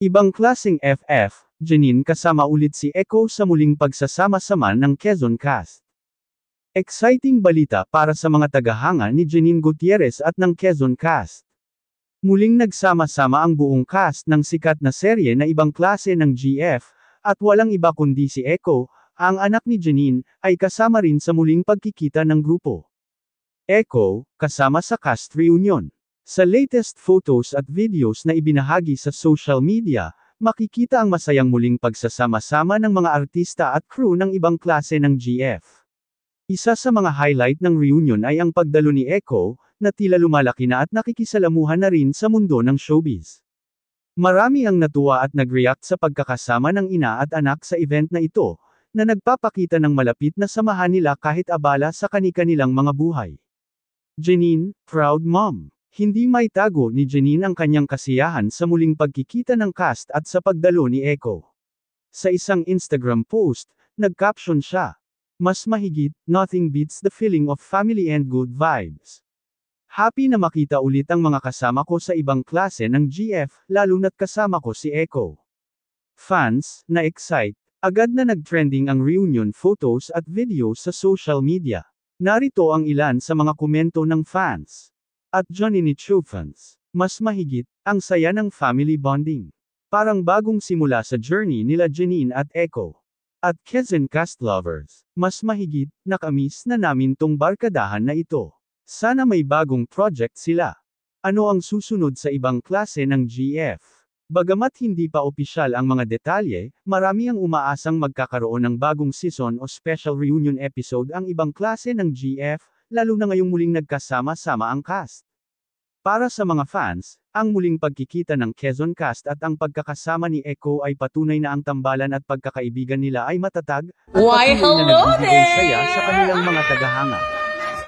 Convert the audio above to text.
Ibang klaseng FF, Janine kasama ulit si Echo sa muling pagsasama-sama ng Quezon Cast. Exciting balita para sa mga tagahanga ni Janine Gutierrez at ng Quezon Cast. Muling nagsama-sama ang buong cast ng sikat na serye na Ibang Klase ng GF, at walang iba kundi si Echo, ang anak ni Janine, ay kasama rin sa muling pagkikita ng grupo. Echo, kasama sa cast reunion. Sa latest photos at videos na ibinahagi sa social media, makikita ang masayang muling pagsasama-sama ng mga artista at crew ng Ibang Klase ng GF. Isa sa mga highlight ng reunion ay ang pagdalo ni Echo, na tila lumalaki na at nakikisalamuhan na rin sa mundo ng showbiz. Marami ang natuwa at nag-react sa pagkakasama ng ina at anak sa event na ito, na nagpapakita ng malapit na samahan nila kahit abala sa kani-kanilang mga buhay. Janine, proud mom. Hindi maitago ni Janine ang kanyang kasiyahan sa muling pagkikita ng cast at sa pagdalo ni Echo. Sa isang Instagram post, nag-caption siya, "Mas mahigit, nothing beats the feeling of family and good vibes. Happy na makita ulit ang mga kasama ko sa Ibang Klase ng GF, lalo na't kasama ko si Echo." Fans, na-excite, agad na nag-trending ang reunion photos at videos sa social media. Narito ang ilan sa mga komento ng fans. At Johnny fans, "Mas mahigit, ang saya ng family bonding. Parang bagong simula sa journey nila Janine at Echo." At Quezon Cast lovers, "Mas mahigit, nakamiss na namin tong barkadahan na ito. Sana may bagong project sila. Ano ang susunod sa Ibang Klase ng GF?" Bagamat hindi pa opisyal ang mga detalye, marami ang umaasang magkakaroon ng bagong season o special reunion episode ang Ibang Klase ng GF, lalo na ngayong muling nagkasama-sama ang cast. Para sa mga fans, ang muling pagkikita ng Quezon Cast at ang pagkakasama ni Echo ay patunay na ang tambalan at pagkakaibigan nila ay matatag, at patuloy na nagbibigay saya sa kanilang mga tagahanga.